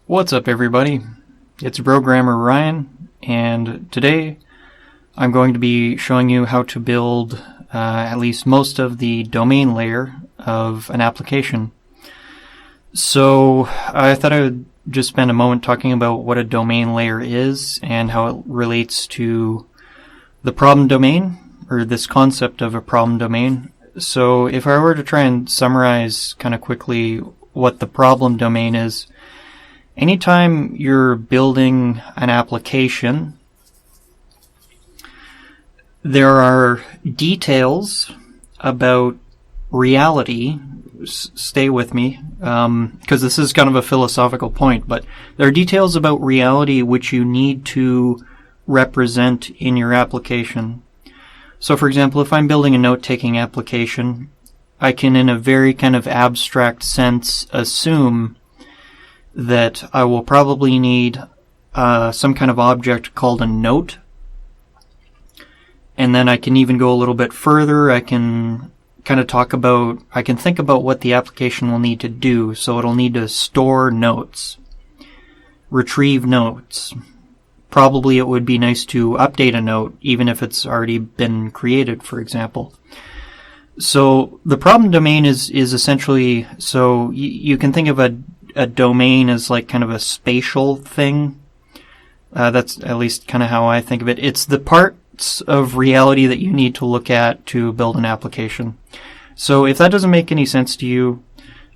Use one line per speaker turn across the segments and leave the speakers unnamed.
What's up, everybody? It's programmer Ryan, and today I'm going to be showing you how to build at least most of the domain layer of an application. So I thought I would just spend a moment talking about what a domain layer is and how it relates to the problem domain, or this concept of a problem domain. So if I were to try and summarize kind of quickly what the problem domain is, anytime you're building an application, there are details about reality. Stay with me, because this is kind of a philosophical point, but there are details about reality which you need to represent in your application. So for example, if I'm building a note-taking application, I can, in a very kind of abstract sense, assume that I will probably need some kind of object called a note. And then I can even go a little bit further. I can kind of I can think about what the application will need to do. So it'll need to store notes, retrieve notes. Probably it would be nice to update a note, even if it's already been created, for example. So the problem domain is essentially, so you can think of a domain as like kind of a spatial thing. That's at least kind of how I think of it. It's the parts of reality that you need to look at to build an application. So if that doesn't make any sense to you,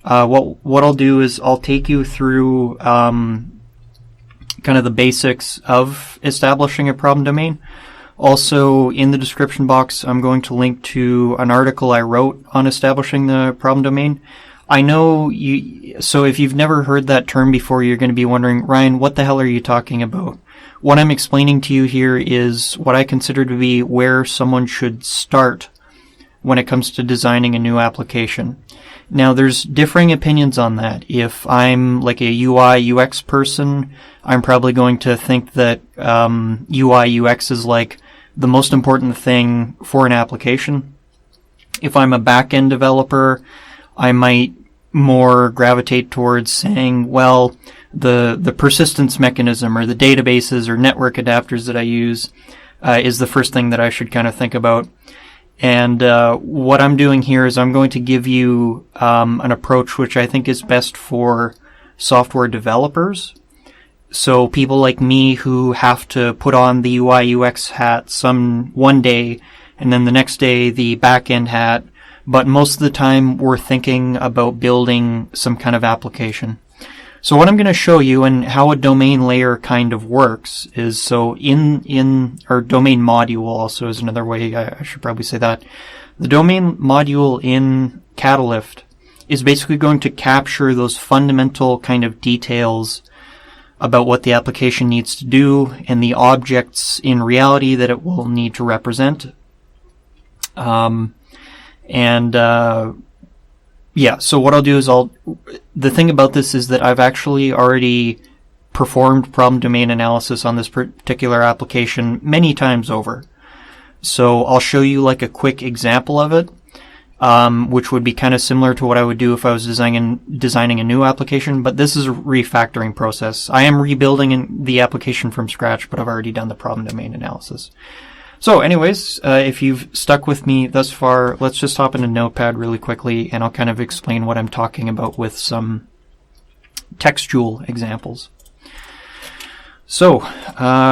what I'll do is I'll take you through kind of the basics of establishing a problem domain. Also, in the description box, I'm going to link to an article I wrote on establishing the problem domain. I know so if you've never heard that term before, you're going to be wondering, Ryan, what the hell are you talking about? What I'm explaining to you here is what I consider to be where someone should start when it comes to designing a new application. Now, there's differing opinions on that. If I'm like a UI UX person, I'm probably going to think that UI UX is like the most important thing for an application. If I'm a back-end developer, I might more gravitate towards saying, well, the persistence mechanism or the databases or network adapters that I use is the first thing that I should kind of think about. And what I'm doing here is I'm going to give you an approach which I think is best for software developers. So people like me who have to put on the UI UX hat one day and then the next day the back-end hat, but most of the time we're thinking about building some kind of application. So what I'm going to show you and how a domain layer kind of works is, so or domain module also is another way, I should probably say that. The domain module in Catalyst is basically going to capture those fundamental kind of details about what the application needs to do and the objects in reality that it will need to represent. Yeah, so what I'll do is the thing about this is that I've actually already performed problem domain analysis on this particular application many times over. So I'll show you like a quick example of it, which would be kind of similar to what I would do if I was designing a new application, but this is a refactoring process. I am rebuilding the application from scratch, but I've already done the problem domain analysis. So anyways, if you've stuck with me thus far, let's just hop into Notepad really quickly and I'll kind of explain what I'm talking about with some textual examples. So,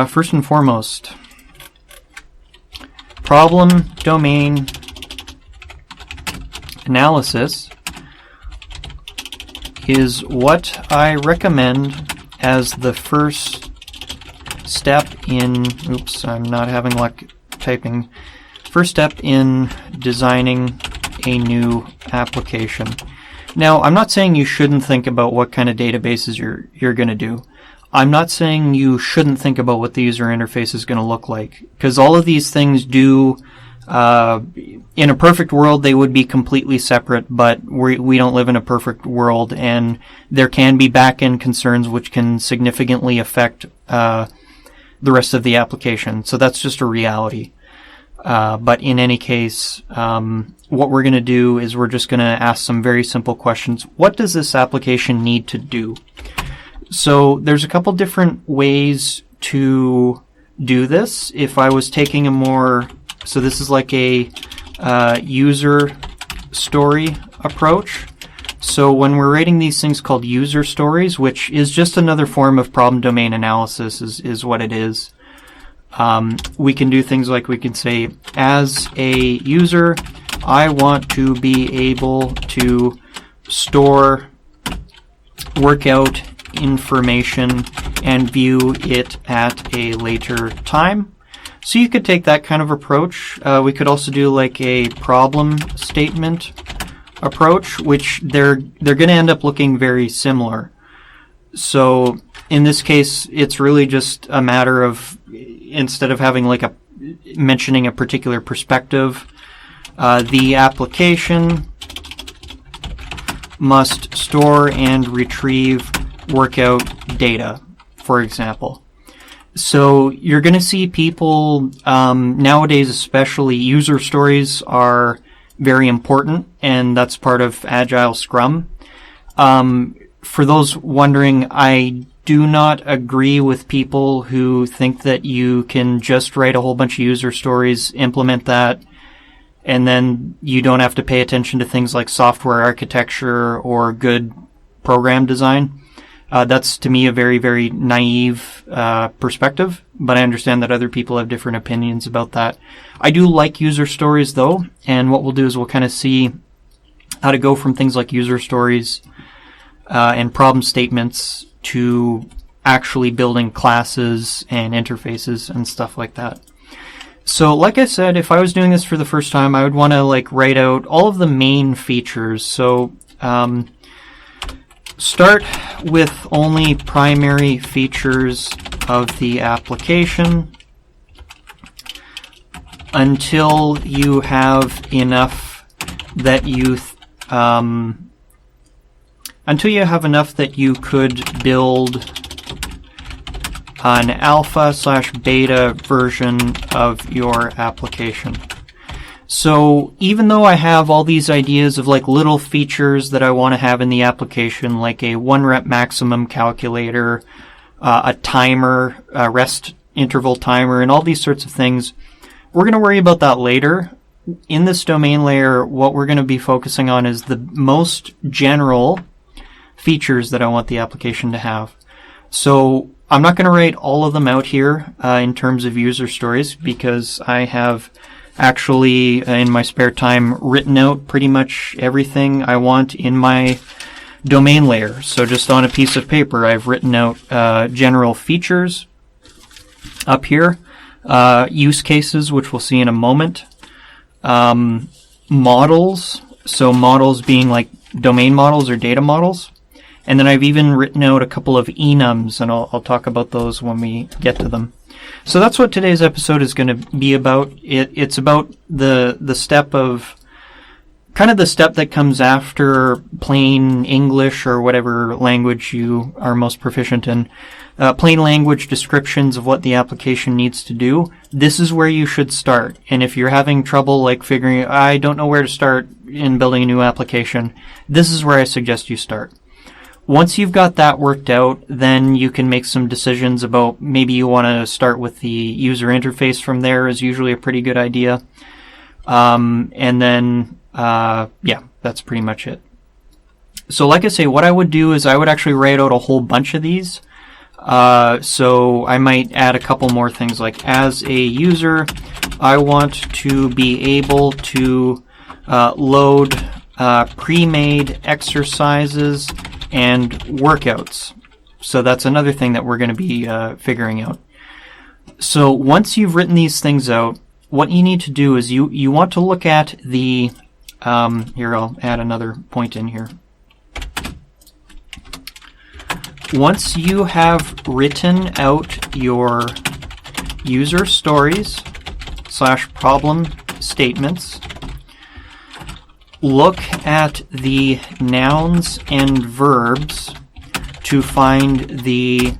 first and foremost, problem domain analysis is what I recommend as the first step in, I'm not having luck typing, first step in designing a new application. Now, I'm not saying you shouldn't think about what kind of databases you're going to do. I'm not saying you shouldn't think about what the user interface is going to look like, because all of these things do, in a perfect world, they would be completely separate, but we don't live in a perfect world, and there can be back-end concerns which can significantly affect the rest of the application. So that's just a reality. But in any case, what we're going to do is we're just going to ask some very simple questions. What does this application need to do? So there's a couple different ways to do this. If I was taking a more, so this is like a user story approach. So when we're writing these things called user stories, which is just another form of problem domain analysis, is what it is. We can do things like we can say, as a user, I want to be able to store workout information and view it at a later time. So you could take that kind of approach. We could also do like a problem statement approach, which they're going to end up looking very similar. So in this case, it's really just a matter of, instead of having like mentioning a particular perspective, the application must store and retrieve workout data, for example. So you're going to see people nowadays, especially user stories are very important, and that's part of Agile Scrum. For those wondering, I do not agree with people who think that you can just write a whole bunch of user stories, implement that, and then you don't have to pay attention to things like software architecture or good program design. That's, to me, a very, very naive perspective, but I understand that other people have different opinions about that. I do like user stories, though, and what we'll do is we'll kind of see how to go from things like user stories and problem statements to actually building classes and interfaces and stuff like that. So, like I said, if I was doing this for the first time, I would want to like write out all of the main features. So, start with only primary features of the application until you have enough that you could build an alpha/beta version of your application. So even though I have all these ideas of like little features that I want to have in the application, like a 1-rep maximum calculator, a timer, a rest interval timer, and all these sorts of things, we're going to worry about that later. In this domain layer, what we're going to be focusing on is the most general features that I want the application to have. So I'm not going to write all of them out here in terms of user stories, because I have actually, in my spare time, written out pretty much everything I want in my domain layer. So just on a piece of paper, I've written out general features up here, use cases, which we'll see in a moment, models, so models being like domain models or data models. And then I've even written out a couple of enums, and I'll talk about those when we get to them. So that's what today's episode is going to be about. It's about the step of, kind of the step that comes after plain English or whatever language you are most proficient in. Plain language descriptions of what the application needs to do. This is where you should start. And if you're having trouble like figuring, I don't know where to start in building a new application, this is where I suggest you start. Once you've got that worked out, then you can make some decisions about maybe you want to start with the user interface from there is usually a pretty good idea. And then, that's pretty much it. So like I say, what I would do is I would actually write out a whole bunch of these. So I might add a couple more things, like as a user, I want to be able to load pre-made exercises and workouts. So that's another thing that we're going to be figuring out. So once you've written these things out, what you need to do is you want to look at the, here I'll add another point in here. Once you have written out your user stories / problem statements, look at the nouns and verbs to find the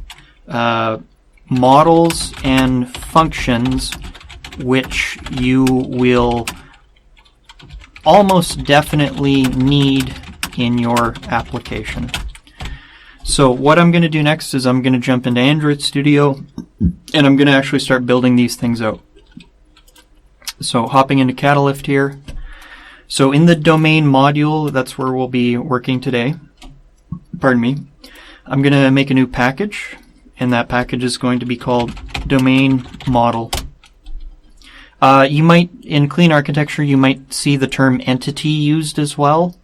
models and functions which you will almost definitely need in your application. So what I'm going to do next is I'm going to jump into Android Studio, and I'm going to actually start building these things out. So hopping into Catalyst here. So in the domain module, that's where we'll be working today. Pardon me. I'm going to make a new package, and that package is going to be called domain model. You might, in clean architecture, you might see the term entity used as well.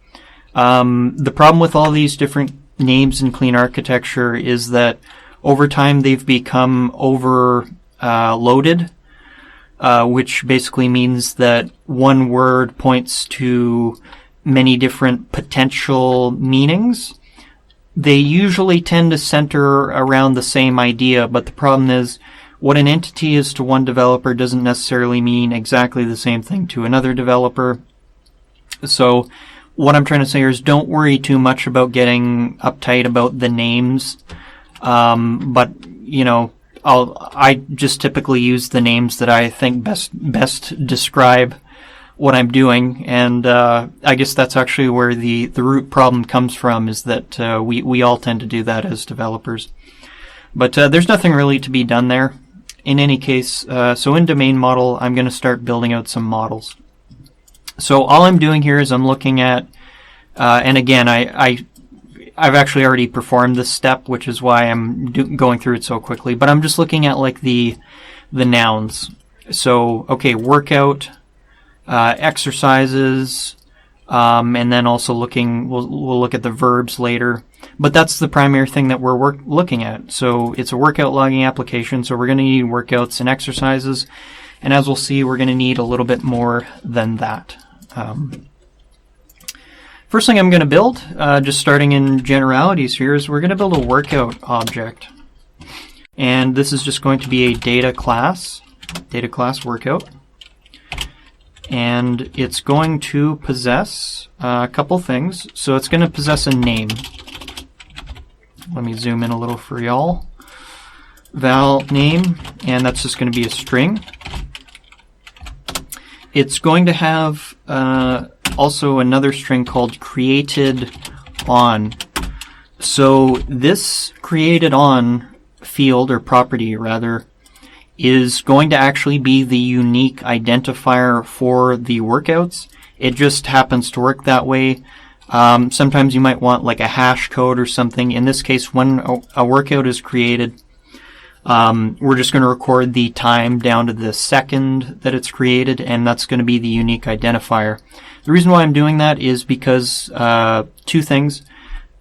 The problem with all these different names in clean architecture is that over time they've become overloaded, which basically means that one word points to many different potential meanings. They usually tend to center around the same idea, but the problem is what an entity is to one developer doesn't necessarily mean exactly the same thing to another developer. So what I'm trying to say here is don't worry too much about getting uptight about the names, but you know, I just typically use the names that I think best describe what I'm doing, and I guess that's actually where the root problem comes from, is that we all tend to do that as developers. But there's nothing really to be done there. In any case, so in domain model, I'm going to start building out some models. So all I'm doing here is I'm looking at, and again, I've actually already performed this step, which is why I'm going through it so quickly. But I'm just looking at like the nouns. So okay, workout, exercises, and then also we'll look at the verbs later. But that's the primary thing that we're looking at. So it's a workout logging application, so we're going to need workouts and exercises. And as we'll see, we're going to need a little bit more than that. First thing I'm going to build, just starting in generalities here, is we're going to build a workout object. And this is just going to be a data class workout. And it's going to possess a couple things. So it's going to possess a name. Let me zoom in a little for y'all. Val name, and that's just going to be a string. It's going to have also another string called created on. So this created on field, or property rather, is going to actually be the unique identifier for the workouts. It just happens to work that way. Sometimes you might want like a hash code or something. In this case, when a workout is created, we're just going to record the time down to the second that it's created, and that's going to be the unique identifier. The reason why I'm doing that is because two things.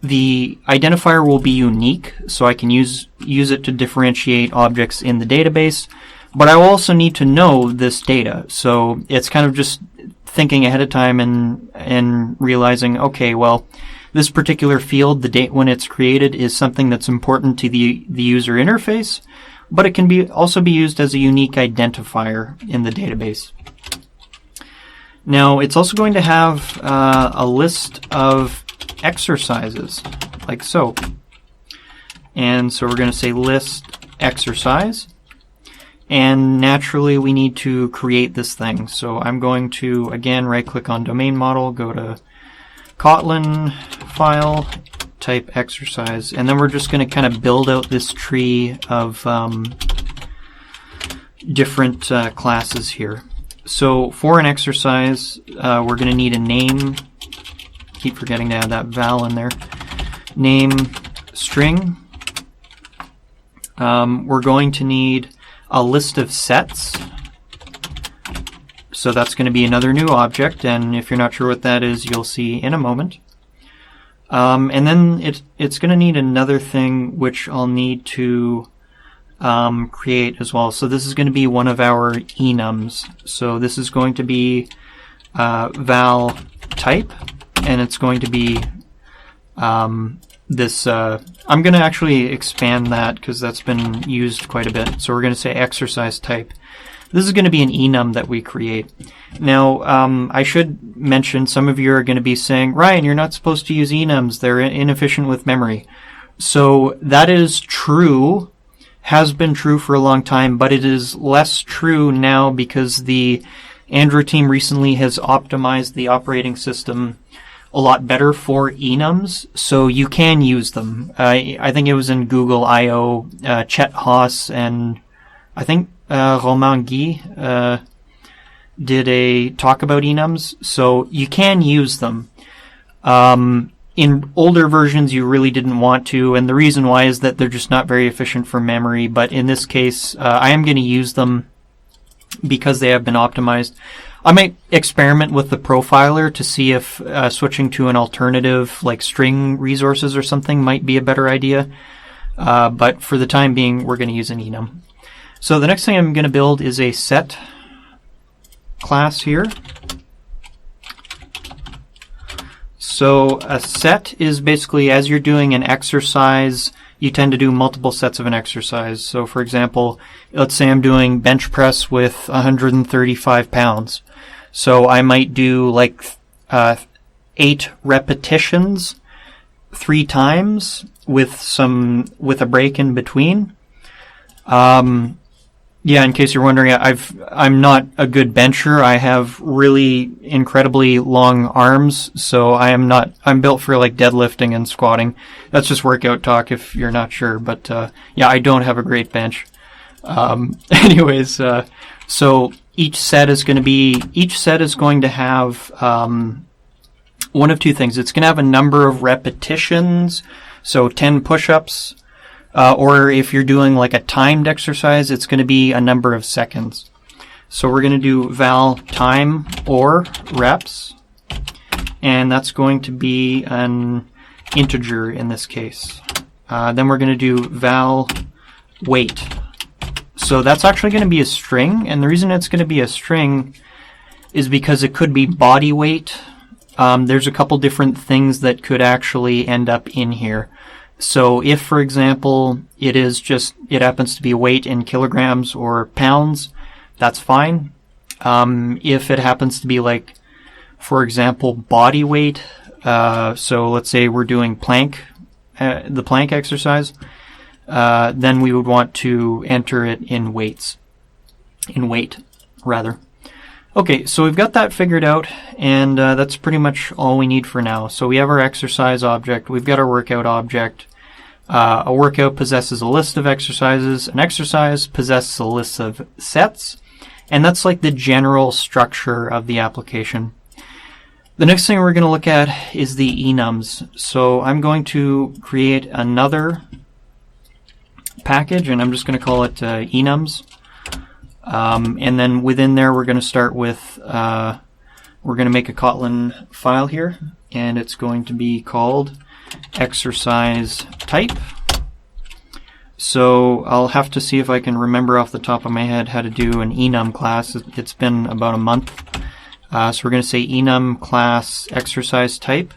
The identifier will be unique, so I can use it to differentiate objects in the database, but I will also need to know this data. So it's kind of just thinking ahead of time and realizing, okay, well, this particular field, the date when it's created, is something that's important to the user interface, but it can also be used as a unique identifier in the database. Now, it's also going to have a list of exercises, like so. And so we're going to say list exercise. And naturally, we need to create this thing. So I'm going to, again, right-click on domain model, go to Kotlin, file, type exercise. And then we're just going to kind of build out this tree of different classes here. So for an exercise, we're going to need a name. Keep forgetting to add that val in there. Name string. We're going to need a list of sets. So that's going to be another new object, and if you're not sure what that is, you'll see in a moment. And then it's going to need another thing which I'll need to create as well. So this is going to be one of our enums. So this is going to be val type, and it's going to be this. I'm going to actually expand that because that's been used quite a bit. So we're going to say exercise type. This is going to be an enum that we create. Now, I should mention, some of you are going to be saying, Ryan, you're not supposed to use enums. They're inefficient with memory. So that is true, has been true for a long time, but it is less true now because the Android team recently has optimized the operating system a lot better for enums, so you can use them. I think it was in Google I/O, Chet Haas and I think Romain Guy did a talk about enums, so you can use them. In older versions, you really didn't want to, and the reason why is that they're just not very efficient for memory, but in this case, I am going to use them because they have been optimized. I might experiment with the profiler to see if switching to an alternative, like string resources or something, might be a better idea, but for the time being, we're going to use an enum. So the next thing I'm going to build is a set class here. So a set is basically, as you're doing an exercise, you tend to do multiple sets of an exercise. So for example, let's say I'm doing bench press with 135 pounds. So I might do like 8 repetitions 3 times with a break in between. Yeah, in case you're wondering, I'm not a good bencher. I have really incredibly long arms, so I'm built for like deadlifting and squatting. That's just workout talk if you're not sure, but yeah, I don't have a great bench. Anyways, so each set is going to have one of two things. It's going to have a number of repetitions, so 10 push-ups. Or if you're doing like a timed exercise, it's going to be a number of seconds. So we're going to do val time or reps, and that's going to be an integer in this case. Then we're going to do val weight. So that's actually going to be a string, and the reason it's going to be a string is because it could be body weight. There's a couple different things that could actually end up in here. So if, for example, it happens to be weight in kilograms or pounds, that's fine. If it happens to be like, for example, body weight, so let's say we're doing the plank exercise, then we would want to enter it in weight. Okay, so we've got that figured out, and that's pretty much all we need for now. So we have our exercise object, we've got our workout object. A workout possesses a list of exercises, an exercise possesses a list of sets, and that's like the general structure of the application. The next thing we're going to look at is the enums. So I'm going to create another package, and I'm just going to call it enums. And then within there, we're going to start with, we're going to make a Kotlin file here, and it's going to be called exercise type. So I'll have to see if I can remember off the top of my head how to do an enum class. It's been about a month. So we're going to say enum class exercise type,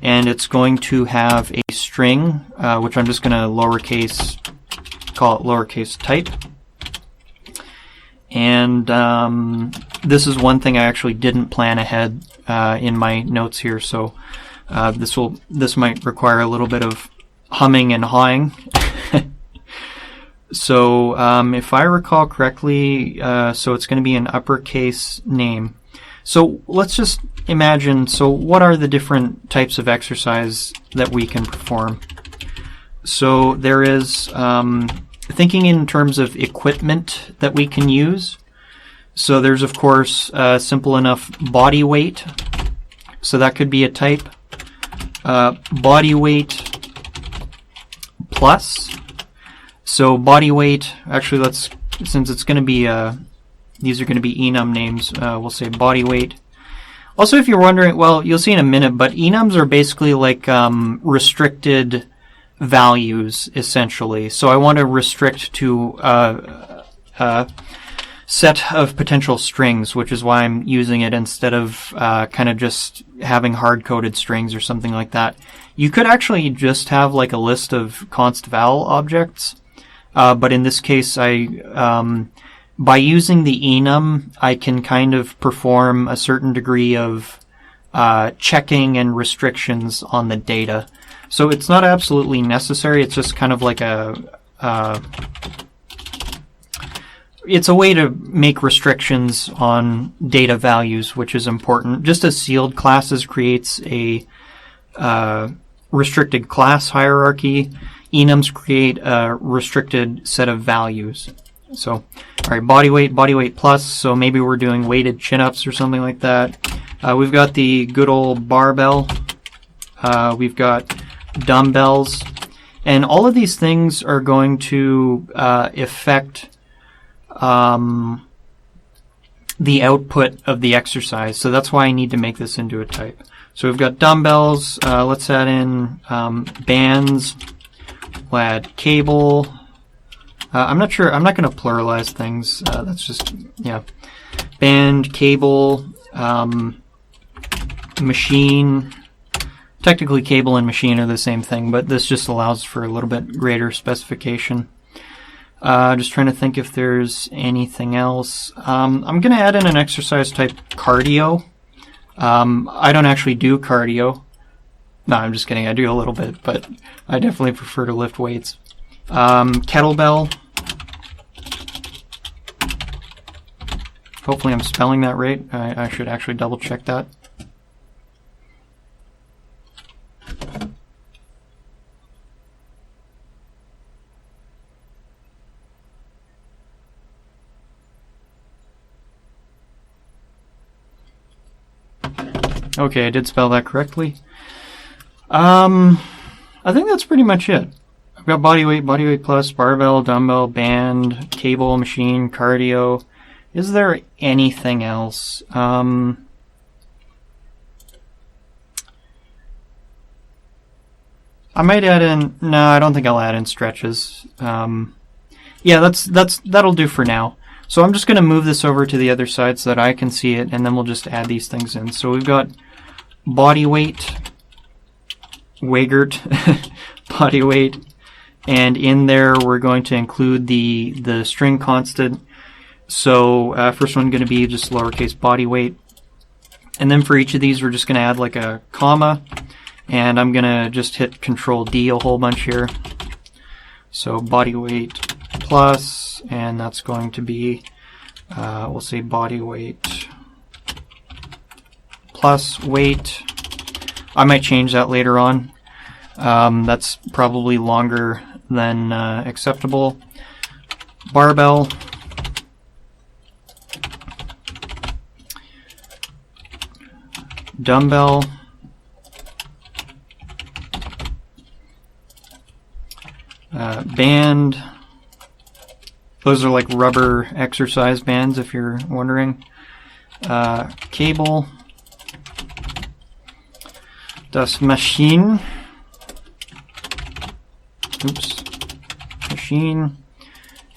and it's going to have a string, which I'm just going to call it lowercase type. And this is one thing I actually didn't plan ahead in my notes here, so this might require a little bit of humming and hawing. So if I recall correctly, so it's going to be an uppercase name. So let's just imagine, so what are the different types of exercise that we can perform? So there is thinking in terms of equipment that we can use. So there's, of course, simple enough body weight. So that could be a type. Body weight plus. So body weight, actually since it's going to be, these are going to be enum names, we'll say body weight. Also, if you're wondering, well, you'll see in a minute, but enums are basically like restricted values, essentially. So I want to restrict to a set of potential strings, which is why I'm using it instead of kind of just having hard-coded strings or something like that. You could actually just have like a list of const val objects, but in this case, by using the enum, I can kind of perform a certain degree of checking and restrictions on the data. So it's not absolutely necessary. It's just kind of like it's a way to make restrictions on data values, which is important. Just as sealed classes creates a restricted class hierarchy. Enums create a restricted set of values. So, all right, body weight plus. So maybe we're doing weighted chin-ups or something like that. We've got the good old barbell. We've got dumbbells. And all of these things are going to affect the output of the exercise. So that's why I need to make this into a type. So we've got dumbbells. Let's add in bands. We'll add cable. I'm not sure. I'm not going to pluralize things. That's just, yeah. Band, cable, machine. Technically, cable and machine are the same thing, but this just allows for a little bit greater specification. Just trying to think if there's anything else. I'm going to add in an exercise type cardio. I don't actually do cardio. No, I'm just kidding. I do a little bit, but I definitely prefer to lift weights. Kettlebell. Hopefully I'm spelling that right. I should actually double check that. Okay, I did spell that correctly. I think that's pretty much it. I've got body weight plus, barbell, dumbbell, band, cable, machine, cardio. Is there anything else? I might add in. No, I don't think I'll add in stretches. Yeah, that'll do for now. So I'm just going to move this over to the other side so that I can see it, and then we'll just add these things in. So we've got body weight, Wagert, body weight, and in there we're going to include the string constant. So first one going to be just lowercase body weight, and then for each of these we're just going to add like a comma, and I'm going to just hit Control D a whole bunch here. So body weight plus, and that's going to be we'll say body weight plus weight. I might change that later on. That's probably longer than acceptable. Barbell. Dumbbell. Band. Those are like rubber exercise bands, if you're wondering. Cable. Das Machine. Oops. Machine.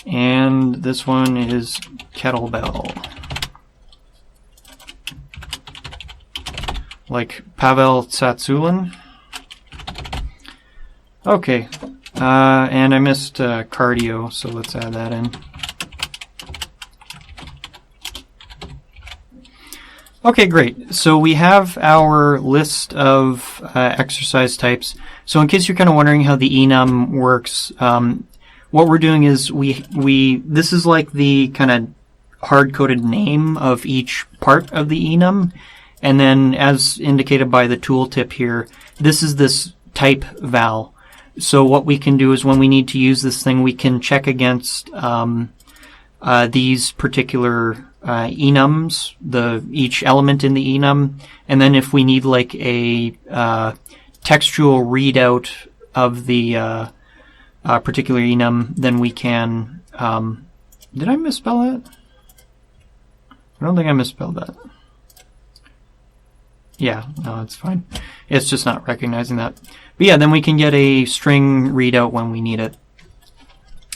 And this one is kettlebell. Like Pavel Tsatsouline. Okay. And I missed cardio, so let's add that in. Okay, great. So we have our list of exercise types. So in case you're kind of wondering how the enum works, what we're doing is this is like the kind of hard-coded name of each part of the enum, and then as indicated by the tooltip here, this is this type val. So what we can do is when we need to use this thing, we can check against these particular enums, each element in the enum, and then if we need like a textual readout of the particular enum, then we can. Did I misspell that? I don't think I misspelled that. Yeah, no, it's fine. It's just not recognizing that. But yeah, then we can get a string readout when we need it.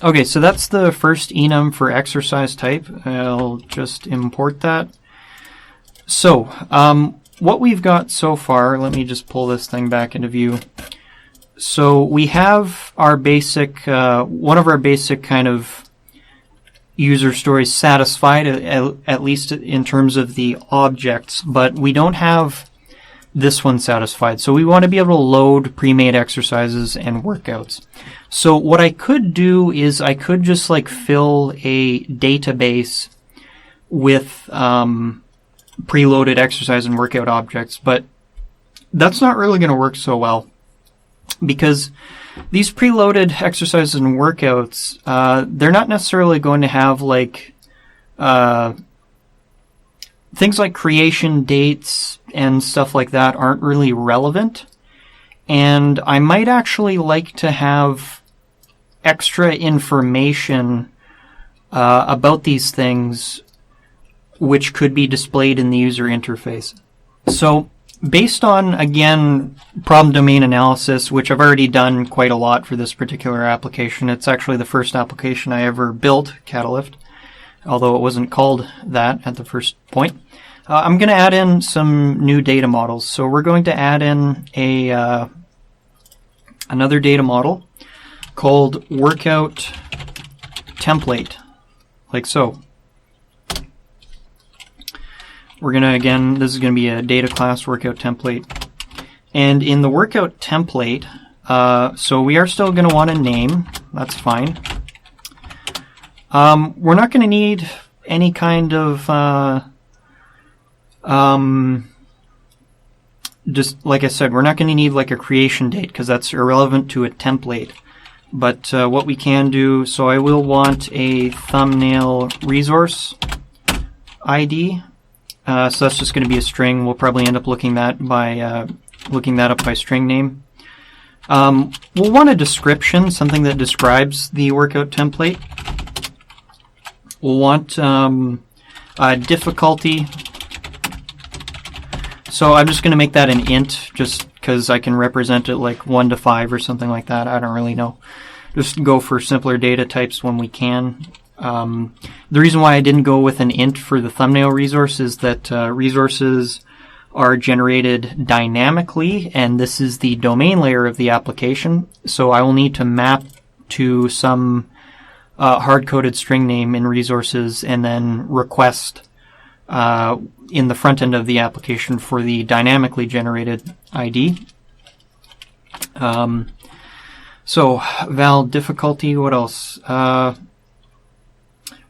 Okay, so that's the first enum for exercise type. I'll just import that. So, what we've got so far, let me just pull this thing back into view. So we have our basic, one of our basic kind of user stories satisfied, at least in terms of the objects, but we don't have this one satisfied. So we want to be able to load pre-made exercises and workouts. So what I could do is I could just like fill a database with preloaded exercise and workout objects, but that's not really going to work so well, because these preloaded exercises and workouts, they're not necessarily going to have like things like creation dates and stuff like that aren't really relevant. And I might actually like to have extra information about these things which could be displayed in the user interface. So based on, again, problem domain analysis, which I've already done quite a lot for this particular application. It's actually the first application I ever built, Catalyst, although it wasn't called that at the first point. I'm going to add in some new data models. So we're going to add in another data model called workout template, like so. We're going to, again, this is going to be a data class workout template. And in the workout template, so we are still going to want a name. That's fine. We're not going to need any kind of, just like I said, we're not going to need like a creation date because that's irrelevant to a template. But what we can do, so I will want a thumbnail resource ID. So that's just going to be a string. We'll probably end up looking that up by string name. We'll want a description, something that describes the workout template. We'll want difficulty. So I'm just going to make that an int, just because I can represent it like 1 to 5 or something like that. I don't really know. Just go for simpler data types when we can. The reason why I didn't go with an int for the thumbnail resource is that resources are generated dynamically, and this is the domain layer of the application. So I will need to map to some hard-coded string name in resources and then request in the front end of the application for the dynamically generated ID. So val difficulty, what else? We're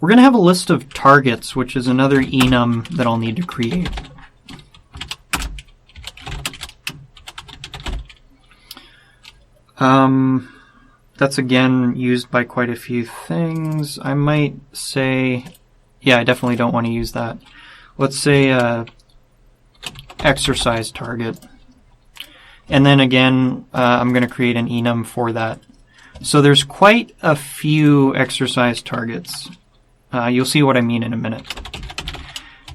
going to have a list of targets, which is another enum that I'll need to create. That's again used by quite a few things. I might say, yeah, I definitely don't want to use that. Let's say exercise target. And then again, I'm going to create an enum for that. So there's quite a few exercise targets. You'll see what I mean in a minute.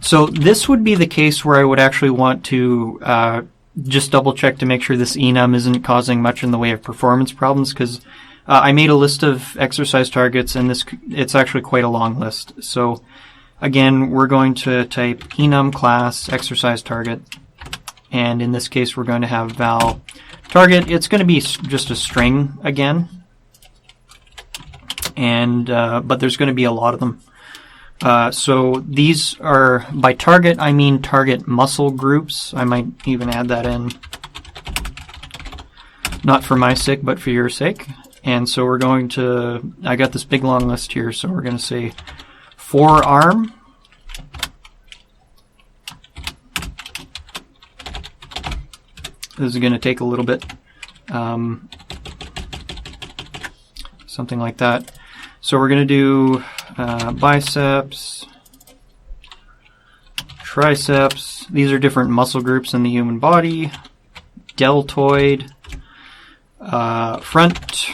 So this would be the case where I would actually want to just double check to make sure this enum isn't causing much in the way of performance problems, because I made a list of exercise targets and it's actually quite a long list. So again, we're going to type enum class exercise target, and in this case we're going to have val target. It's going to be just a string again, and but there's going to be a lot of them. So these are, by target I mean target muscle groups. I might even add that in, not for my sake but for your sake. And so we're going to, I got this big long list here, so we're going to say forearm, this is going to take a little bit, something like that. So we're going to do biceps, triceps. These are different muscle groups in the human body. Deltoid, front,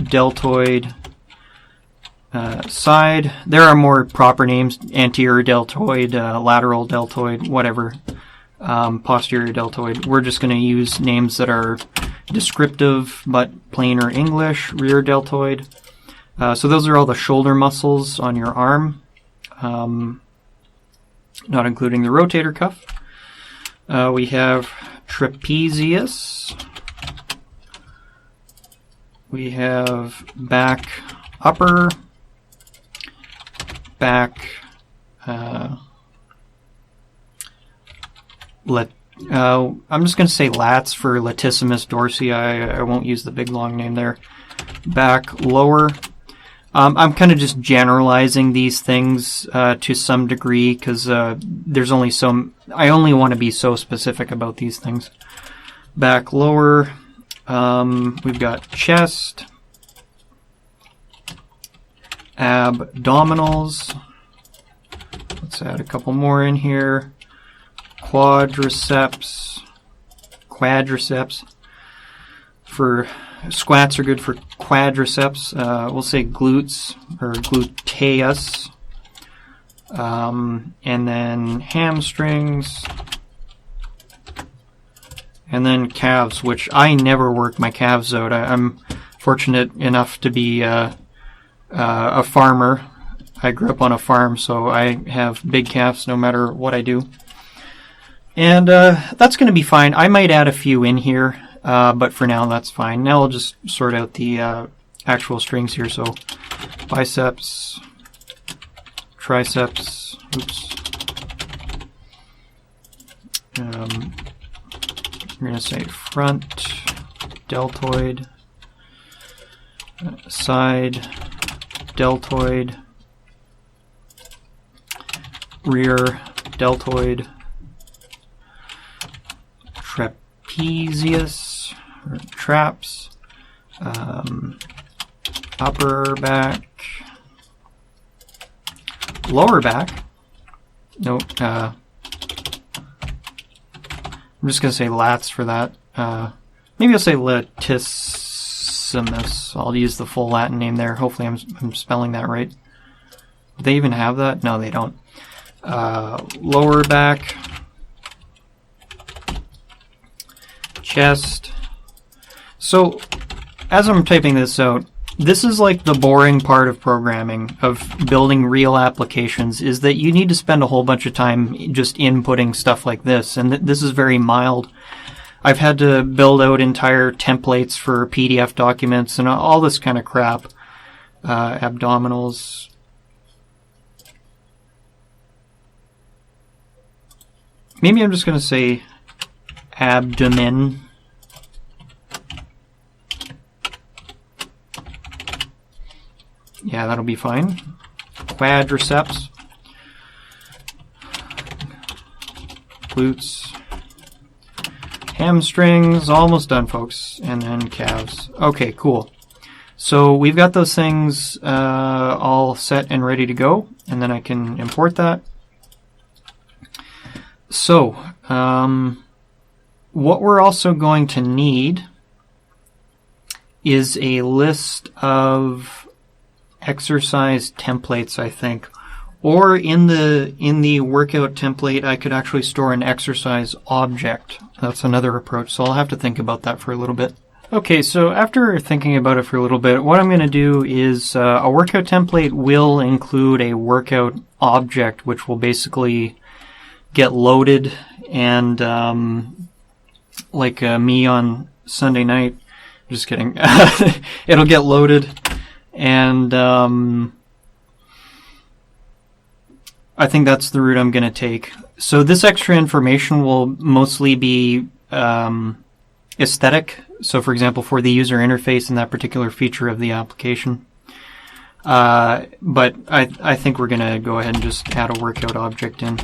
deltoid, side. There are more proper names: anterior deltoid, lateral deltoid, whatever. Posterior deltoid. We're just going to use names that are descriptive but plainer English. Rear deltoid. So those are all the shoulder muscles on your arm, not including the rotator cuff. We have trapezius. We have back upper, back I'm just going to say lats for latissimus dorsi. I won't use the big long name there. Back lower. I'm kind of just generalizing these things to some degree because there's only I only want to be so specific about these things. Back, lower, we've got chest, abdominals. Let's add a couple more in here. Quadriceps. For squats are good for quadriceps. We'll say glutes or gluteus. And then hamstrings. And then calves, which I never work my calves out. I'm fortunate enough to be a farmer. I grew up on a farm, so I have big calves no matter what I do. And that's going to be fine. I might add a few in here, but for now that's fine. Now I'll just sort out the actual strings here. So biceps, triceps, oops. We're going to say front, deltoid, side, deltoid, rear, deltoid, trapezius, or traps, upper back, lower back, nope, I'm just going to say lats for that. Maybe I'll say latissimus. I'll use the full Latin name there. Hopefully I'm spelling that right. Do they even have that? No, they don't. Lower back, chest. So, as I'm typing this out, this is like the boring part of programming, of building real applications, is that you need to spend a whole bunch of time just inputting stuff like this, and this is very mild. I've had to build out entire templates for PDF documents and all this kind of crap. Abdominals. Maybe I'm just going to say abdomen. Yeah, that'll be fine. Quadriceps. Glutes. Hamstrings. Almost done, folks. And then calves. Okay, cool. So we've got those things all set and ready to go. And then I can import that. So, what we're also going to need is a list of exercise templates, I think. Or in the workout template, I could actually store an exercise object. That's another approach, so I'll have to think about that for a little bit. Okay, so after thinking about it for a little bit, what I'm going to do is a workout template will include a workout object, which will basically get loaded, and like me on Sunday night, just kidding, it'll get loaded, and I think that's the route I'm going to take. So this extra information will mostly be aesthetic, so for example for the user interface and that particular feature of the application. But I think we're going to go ahead and just add a workout object in.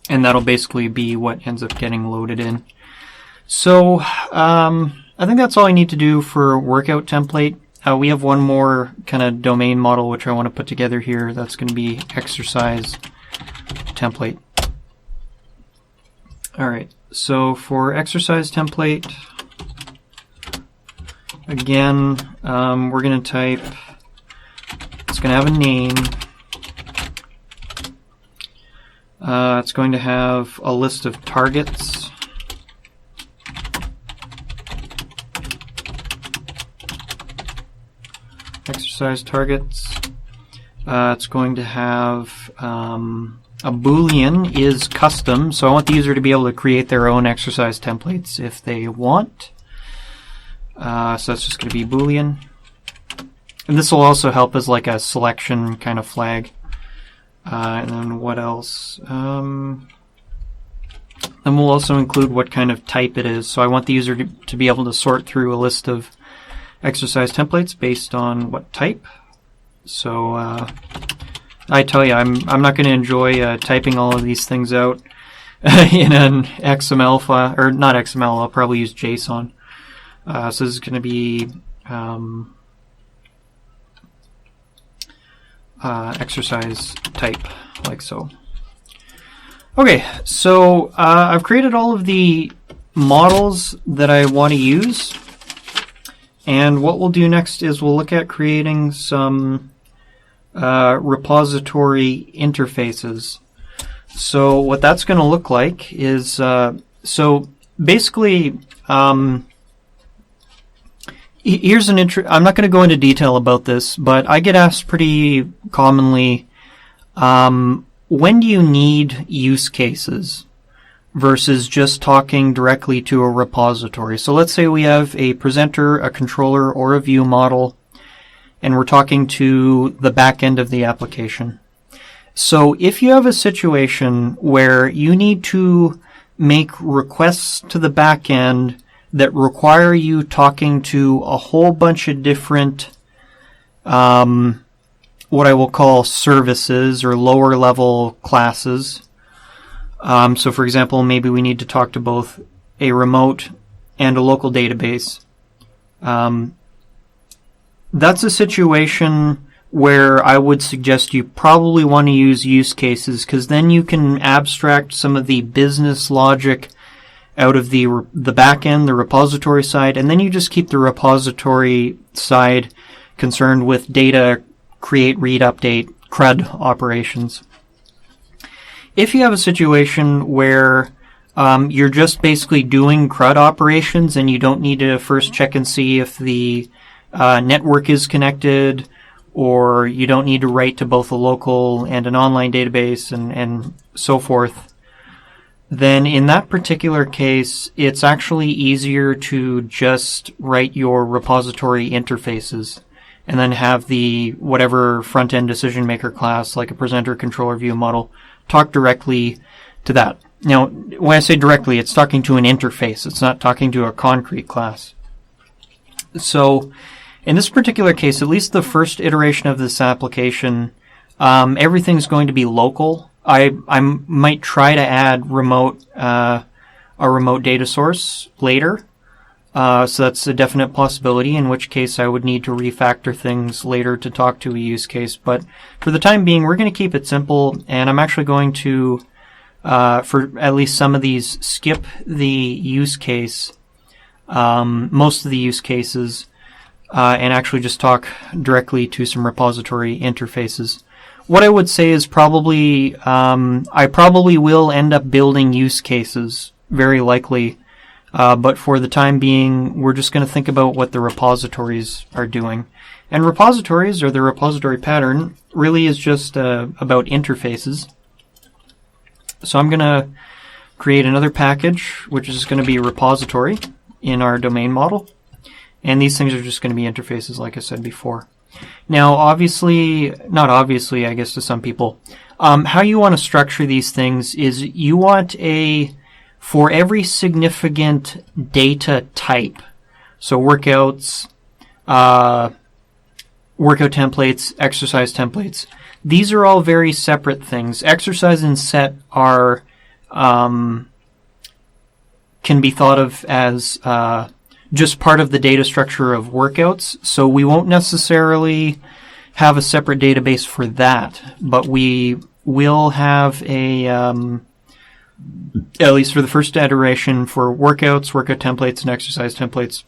And that'll basically be what ends up getting loaded in. So I think that's all I need to do for workout template. We have one more kind of domain model which I want to put together here. That's going to be exercise template. Alright, so for exercise template, again, we're going to type, it's going to have a name. It's going to have a list of targets. Exercise targets. It's going to have a Boolean is custom, so I want the user to be able to create their own exercise templates if they want. So that's just going to be Boolean. And this will also help as like a selection kind of flag. And then what else? Then we'll also include what kind of type it is. So I want the user to be able to sort through a list of exercise templates based on what type. So I tell you, I'm not going to enjoy typing all of these things out in an XML file, or not XML. I'll probably use JSON. So this is going to be exercise type, like so. Okay, so I've created all of the models that I want to use, and what we'll do next is we'll look at creating some repository interfaces. So what that's going to look like is, so basically, here's an I'm not going to go into detail about this, but I get asked pretty commonly, when do you need use cases versus just talking directly to a repository? So let's say we have a presenter, a controller, or a view model, and we're talking to the back end of the application. So if you have a situation where you need to make requests to the back end that require you talking to a whole bunch of different what I will call services or lower level classes. So for example, maybe we need to talk to both a remote and a local database. That's a situation where I would suggest you probably want to use use cases, because then you can abstract some of the business logic out of the back end, the repository side, and then you just keep the repository side concerned with data, create, read, update, CRUD operations. If you have a situation where you're just basically doing CRUD operations and you don't need to first check and see if the network is connected, or you don't need to write to both a local and an online database and so forth, then in that particular case, it's actually easier to just write your repository interfaces and then have the whatever front-end decision maker class, like a presenter, controller, view model, talk directly to that. Now, when I say directly, it's talking to an interface. It's not talking to a concrete class. So in this particular case, at least the first iteration of this application, everything's going to be local. I might try to add a remote data source later. So that's a definite possibility, in which case I would need to refactor things later to talk to a use case. But for the time being, we're going to keep it simple, and I'm actually going to, for at least some of these, skip the use case, most of the use cases, and actually just talk directly to some repository interfaces. What I would say is probably, I probably will end up building use cases, very likely. But for the time being, we're just going to think about what the repositories are doing. And repositories, or the repository pattern, really is just about interfaces. So I'm going to create another package, which is going to be repository in our domain model. And these things are just going to be interfaces, like I said before. Now, obviously, not obviously, I guess to some people, how you want to structure these things is you want for every significant data type, so workouts, workout templates, exercise templates, these are all very separate things. Exercise and set are, can be thought of as just part of the data structure of workouts, so we won't necessarily have a separate database for that, but we will have at least for the first iteration, for workouts, workout templates, and exercise templates,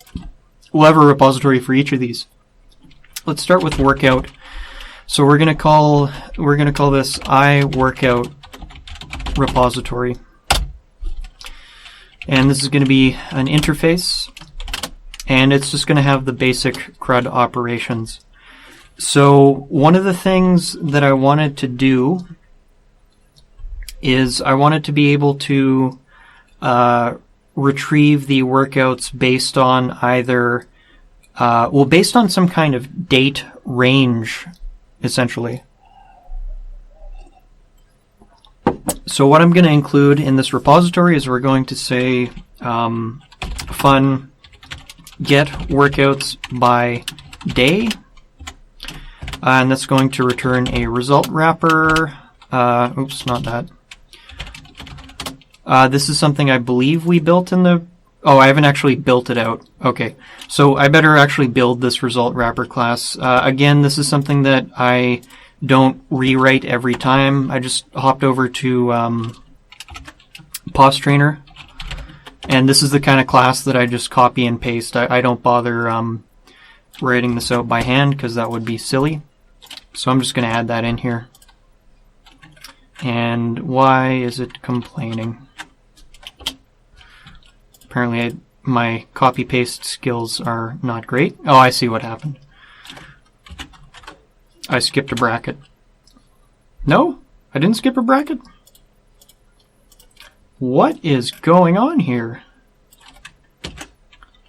we'll have a repository for each of these. Let's start with workout. So we're gonna call this iWorkout repository, and this is going to be an interface, and it's just going to have the basic CRUD operations. So one of the things that I wanted to do is I wanted to be able to retrieve the workouts based on either, based on some kind of date range, essentially. So what I'm going to include in this repository is we're going to say fun get workouts by day, and that's going to return a result wrapper. Oops, not that. This is something I believe we built in the... Oh, I haven't actually built it out. Okay, so I better actually build this result wrapper class. Again, this is something that I don't rewrite every time. I just hopped over to POS Trainer, and this is the kind of class that I just copy and paste. I don't bother writing this out by hand because that would be silly. So I'm just going to add that in here. And why is it complaining? Apparently my copy-paste skills are not great. Oh, I see what happened. I skipped a bracket. No, I didn't skip a bracket. What is going on here?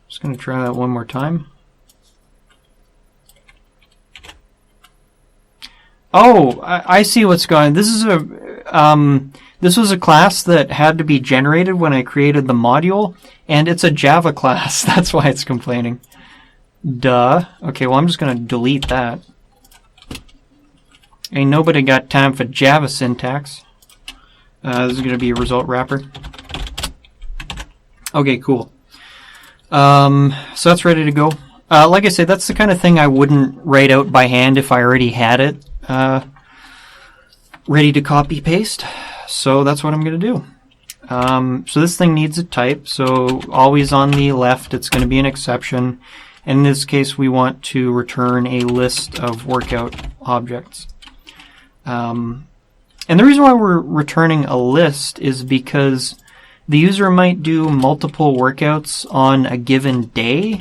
Just going to try that one more time. Oh, I see what's going on. This is this was a class that had to be generated when I created the module, and it's a Java class. That's why it's complaining. Duh. Okay, well, I'm just going to delete that. Ain't nobody got time for Java syntax. This is going to be a result wrapper. Okay, cool. So that's ready to go. Like I said, that's the kind of thing I wouldn't write out by hand if I already had it ready to copy paste. So that's what I'm going to do. So this thing needs a type. So always on the left, it's going to be an exception. And in this case, we want to return a list of workout objects. And the reason why we're returning a list is because the user might do multiple workouts on a given day.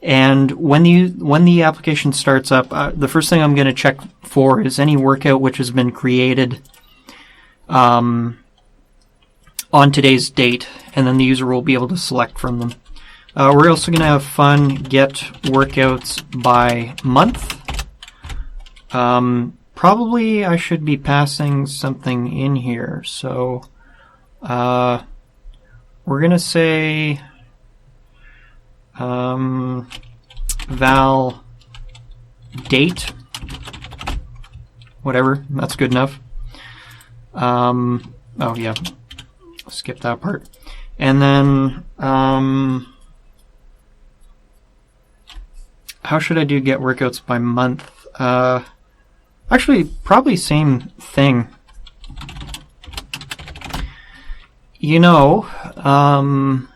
And when the application starts up, the first thing I'm going to check for is any workout which has been created on today's date, and then the user will be able to select from them. We're also going to have fun get workouts by month. Probably I should be passing something in here, so we're going to say val date, whatever, that's good enough. Oh yeah, skip that part. And then how should I do get workouts by month? Actually, probably same thing. You know, I'm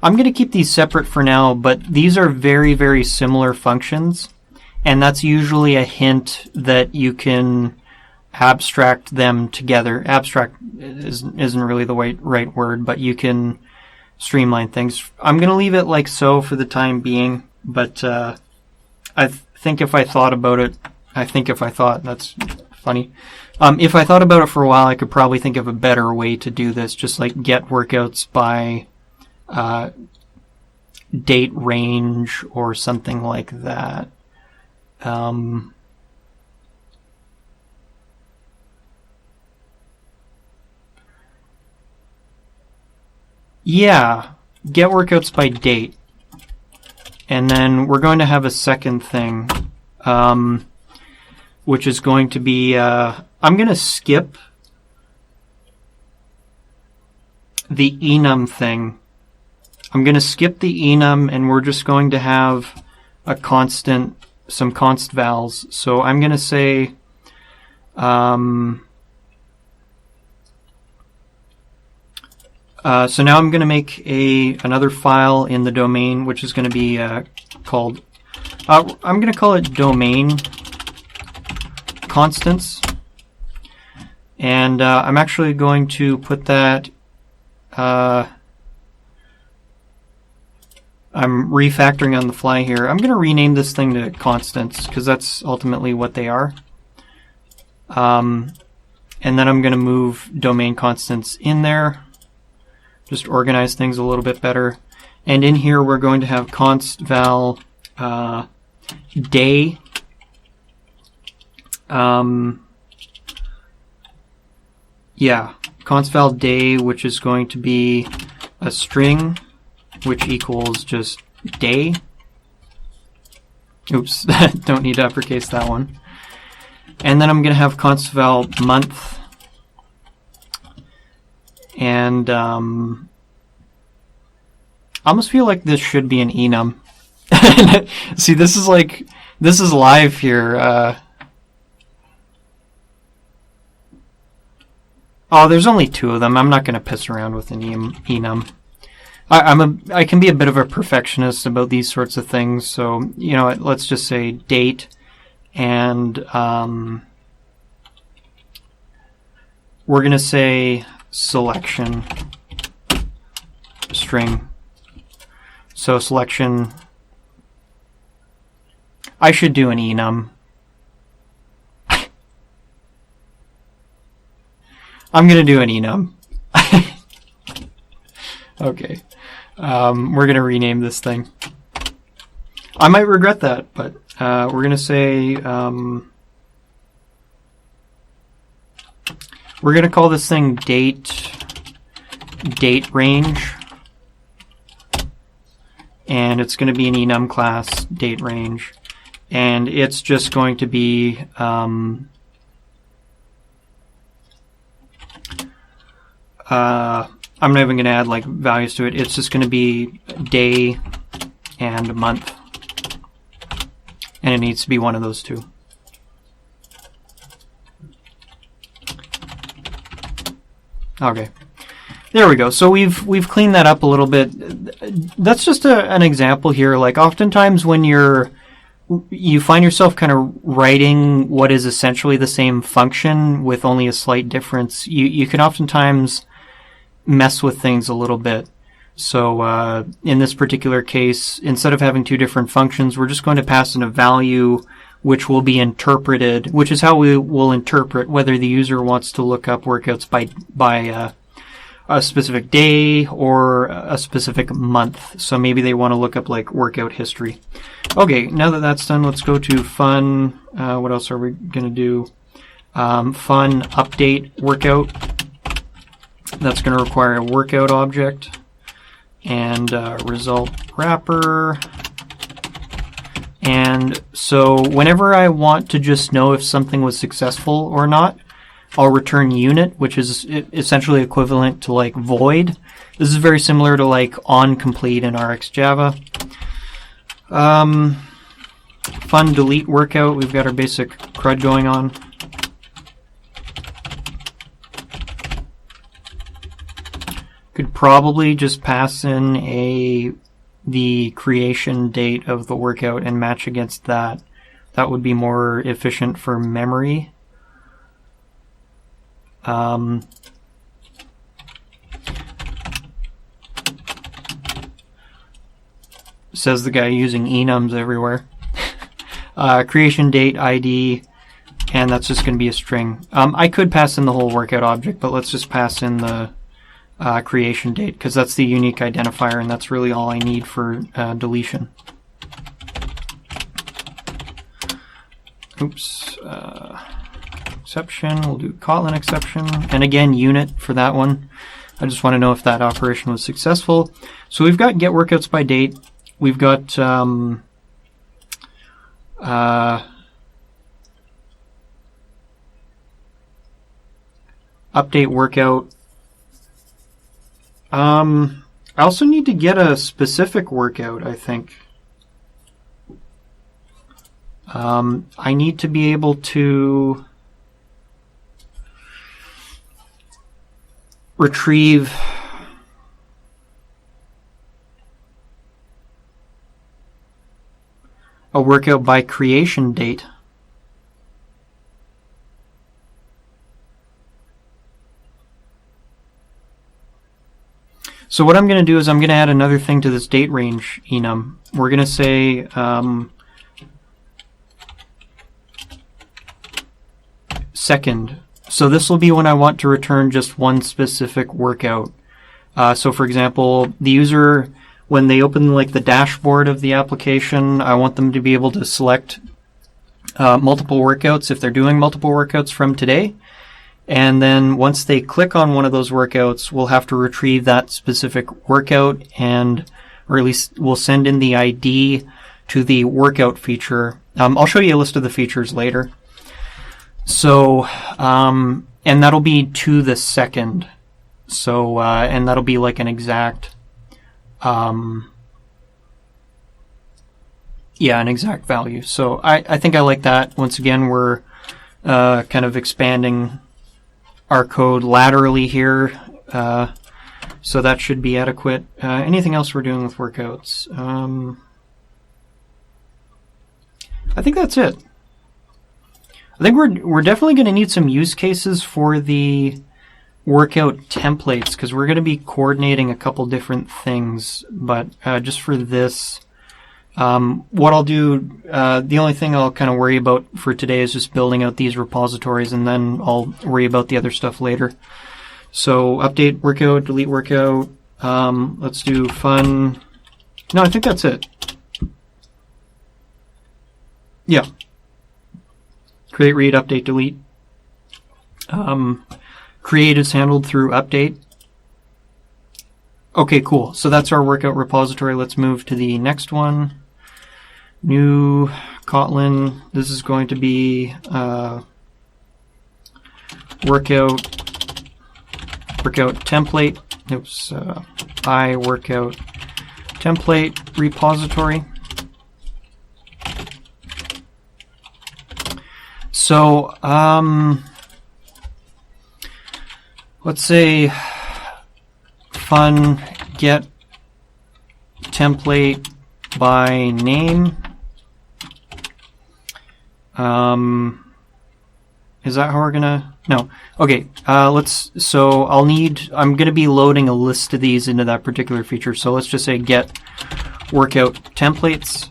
going to keep these separate for now, but these are very, very similar functions, and that's usually a hint that you can abstract them together. Abstract isn't really the right word, but you can streamline things. I'm going to leave it like so for the time being, but I think if I thought about it, that's funny. If I thought about it for a while, I could probably think of a better way to do this, just like get workouts by date range or something like that. Yeah, get workouts by date. And then we're going to have a second thing, which is going to be, I'm going to skip the Enum thing. I'm going to skip the Enum, and we're just going to have a constant, some const vals. So I'm going to say, so now I'm going to make another file in the domain, which is going to be called, I'm going to call it domain constants. And I'm actually going to put that, I'm refactoring on the fly here. I'm going to rename this thing to constants because that's ultimately what they are. And then I'm going to move domain constants in there. Just organize things a little bit better. And in here we're going to have const val day. Yeah, const val day, which is going to be a string which equals just day. Oops, don't need to uppercase that one. And then I'm going to have const val month. And I almost feel like this should be an enum. See, this is live here. Oh, there's only 2 of them. I'm not going to piss around with an enum. I can be a bit of a perfectionist about these sorts of things, so you know, let's just say date, and we're going to say selection string. So selection, I should do an enum. I'm going to do an enum. Okay. We're going to rename this thing. I might regret that, but we're going to say, we're going to call this thing date range, and it's going to be an enum class date range, and it's just going to be I'm not even going to add like values to it. It's just going to be day and month, and it needs to be one of those 2. Okay, there we go. So we've cleaned that up a little bit. That's just an example here. Like oftentimes when you find yourself kind of writing what is essentially the same function with only a slight difference, you can oftentimes mess with things a little bit. So in this particular case, instead of having 2 different functions, we're just going to pass in a value which will be interpreted, which is how we will interpret whether the user wants to look up workouts by a specific day or a specific month. So maybe they want to look up like workout history. Okay, now that that's done, let's go to fun. What else are we going to do? Fun update workout. That's going to require a workout object and result wrapper. And so whenever I want to just know if something was successful or not, I'll return unit, which is essentially equivalent to like void. This is very similar to like onComplete in RxJava. Fun delete workout. We've got our basic CRUD going on. Could probably just pass in the creation date of the workout and match against that. That would be more efficient for memory. Says the guy using enums everywhere. Creation date ID, and that's just going to be a string. I could pass in the whole workout object, but let's just pass in the creation date, because that's the unique identifier, and that's really all I need for deletion. Oops. Exception, we'll do Kotlin exception, and again unit for that one. I just want to know if that operation was successful. So we've got get workouts by date. We've got update workout. I also need to get a specific workout, I think. I need to be able to retrieve a workout by creation date. So what I'm going to do is I'm going to add another thing to this date range enum. We're going to say second. So this will be when I want to return just one specific workout. So for example, the user, when they open like the dashboard of the application, I want them to be able to select multiple workouts if they're doing multiple workouts from today. And then once they click on one of those workouts, we'll have to retrieve that specific workout, or at least we'll send in the ID to the workout feature. I'll show you a list of the features later. So, and that'll be to the second. So, and that'll be like an exact, an exact value. So I think I like that. Once again, we're kind of expanding our code laterally here, so that should be adequate. Anything else we're doing with workouts? I think that's it. I think we're definitely going to need some use cases for the workout templates, because we're going to be coordinating a couple different things. But just for this, what I'll do, the only thing I'll kind of worry about for today is just building out these repositories, and then I'll worry about the other stuff later. So update workout, delete workout. Let's do fun. No, I think that's it. Yeah. Create, read, update, delete. Create is handled through update. Okay, cool. So that's our workout repository. Let's move to the next one. New Kotlin. This is going to be workout template. Oops, workout template repository. So let's say fun get template by name. Is that how we're gonna? No. Okay. I'm gonna be loading a list of these into that particular feature. So let's just say get workout templates.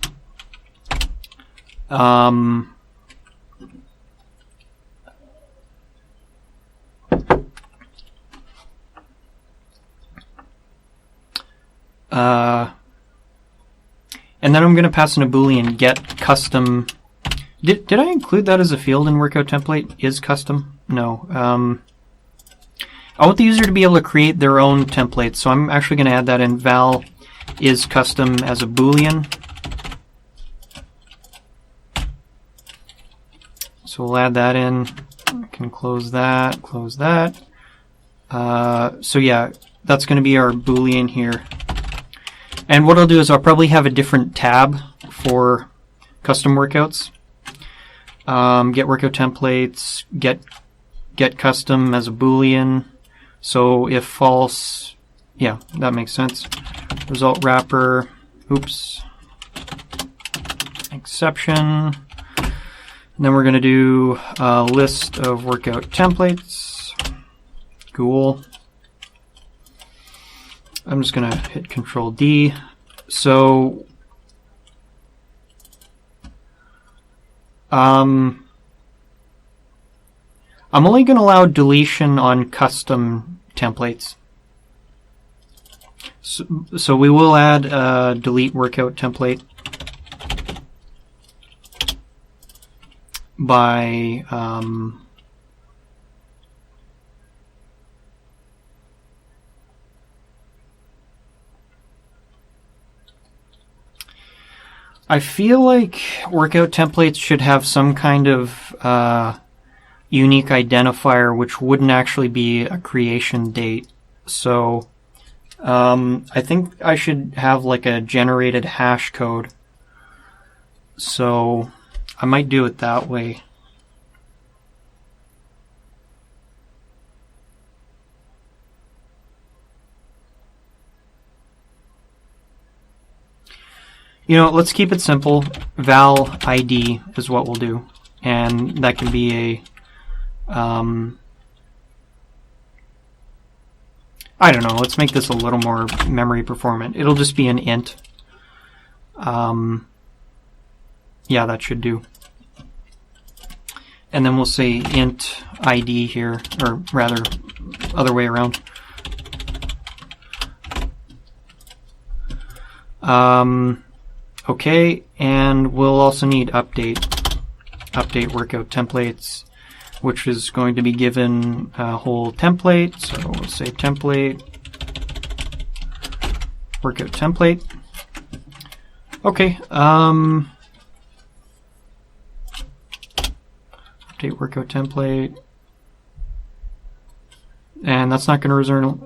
And then I'm going to pass in a boolean get custom. Did I include that as a field in workout template? Is custom? No. I want the user to be able to create their own templates, so I'm actually going to add that in val is custom as a boolean. So we'll add that in. I can close that, close that. So yeah, that's going to be our boolean here. And what I'll do is I'll probably have a different tab for custom workouts. Get workout templates, get custom as a boolean. So if false, yeah, that makes sense. Result wrapper, oops, exception. And then we're going to do a list of workout templates. Cool. I'm just going to hit Control D. So I'm only going to allow deletion on custom templates. So we will add a delete workout template by I feel like workout templates should have some kind of unique identifier which wouldn't actually be a creation date. So I think I should have like a generated hash code. So I might do it that way. You know, let's keep it simple. Val ID is what we'll do. And that can be a, I don't know, let's make this a little more memory performant. It'll just be an int. Yeah, that should do. And then we'll say int ID here, or rather, other way around. Okay, and we'll also need update workout templates. which is going to be given a whole template. So we'll say template, workout template. Okay. Update workout template. And that's not going to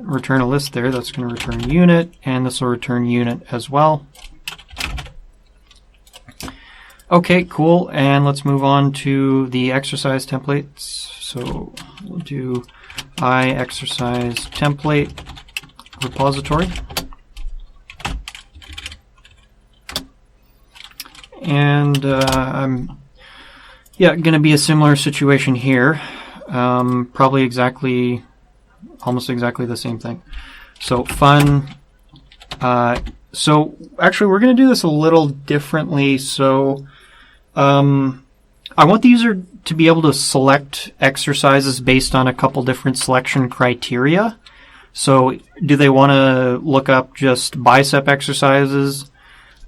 return a list there. That's going to return unit, and this will return unit as well. Okay, cool. And let's move on to the exercise templates. So we'll do exercise template repository. And I'm going to be a similar situation here. Probably almost exactly the same thing. So fun. So actually, we're going to do this a little differently. So I want the user to be able to select exercises based on a couple different selection criteria. So do they want to look up just bicep exercises?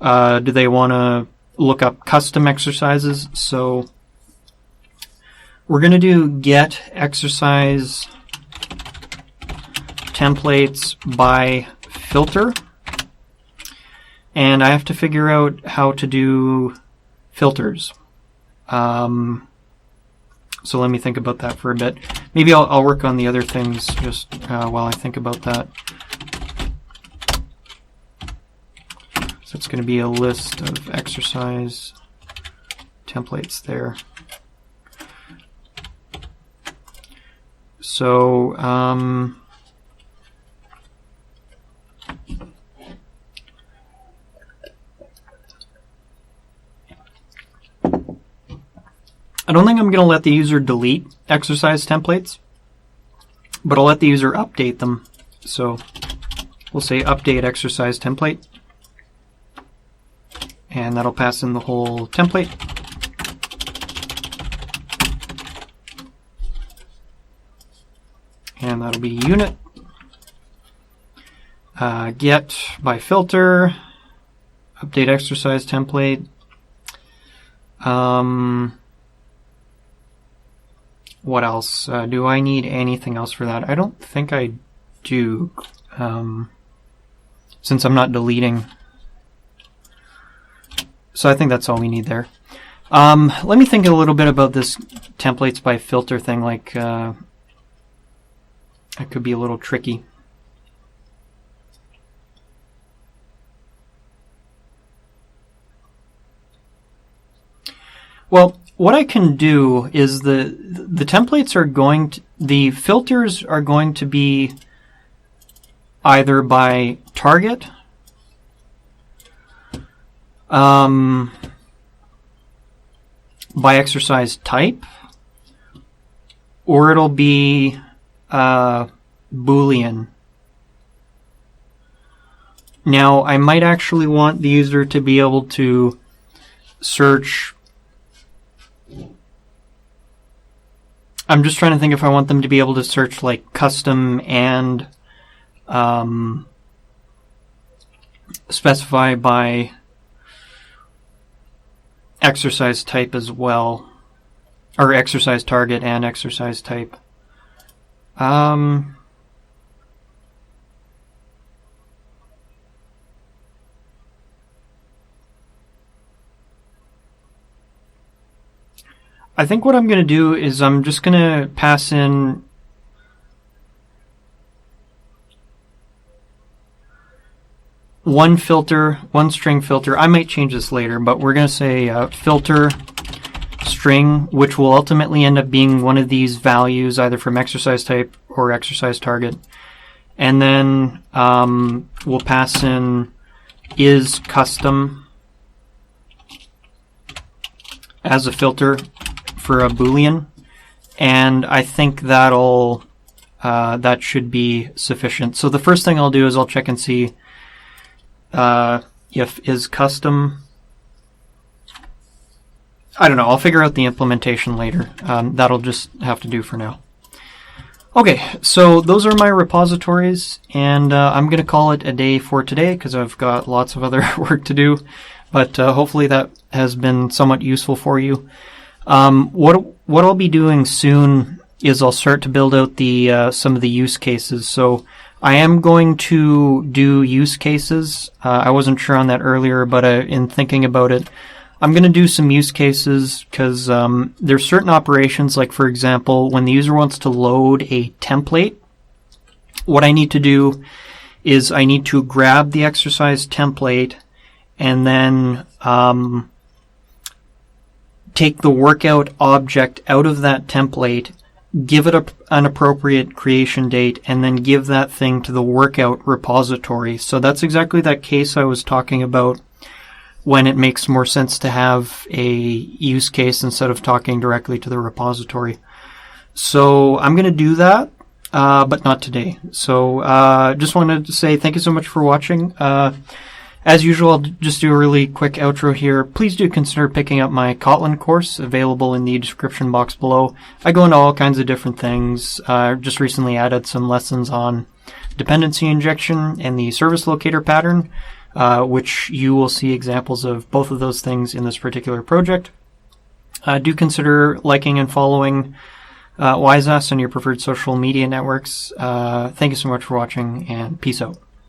Do they want to look up custom exercises? So we're going to do get exercise templates by filter, and I have to figure out how to do filters. So let me think about that for a bit. Maybe I'll work on the other things just while I think about that. So it's going to be a list of exercise templates there. So I don't think I'm going to let the user delete exercise templates, but I'll let the user update them. So we'll say update exercise template, and that'll pass in the whole template. And that'll be unit. Get by filter, update exercise template. What else? Do I need anything else for that? I don't think I do, since I'm not deleting. So I think that's all we need there. Let me think a little bit about this templates by filter thing. Like, that could be a little tricky. Well, what I can do is the templates are going to, the filters are going to be either by target, by exercise type, or it'll be Boolean. Now, I might actually want the user to be able to search. I'm just trying to think if I want them to be able to search like custom and specify by exercise type as well, or exercise target and exercise type. I think what I'm going to do is I'm just going to pass in one filter, one string filter. I might change this later, but we're going to say filter string, which will ultimately end up being one of these values, either from exercise type or exercise target. And then we'll pass in is custom as a filter for a Boolean, and I think that'll that should be sufficient. So the first thing I'll do is I'll check and see if is custom. I don't know. I'll figure out the implementation later. That'll just have to do for now. Okay, so those are my repositories, and I'm going to call it a day for today because I've got lots of other work to do. But hopefully that has been somewhat useful for you. What I'll be doing soon is I'll start to build out the some of the use cases. So I am going to do use cases. I wasn't sure on that earlier, but in thinking about it, I'm going to do some use cases because there's certain operations, like for example, when the user wants to load a template, what I need to do is I need to grab the exercise template and then take the workout object out of that template, give it an appropriate creation date, and then give that thing to the workout repository. So that's exactly that case I was talking about when it makes more sense to have a use case instead of talking directly to the repository. So I'm going to do that, but not today. So just wanted to say thank you so much for watching. As usual, I'll just do a really quick outro here. Please do consider picking up my Kotlin course, available in the description box below. I go into all kinds of different things. Just recently added some lessons on dependency injection and the service locator pattern, which you will see examples of both of those things in this particular project. Do consider liking and following WiseAss on your preferred social media networks. Thank you so much for watching, and peace out.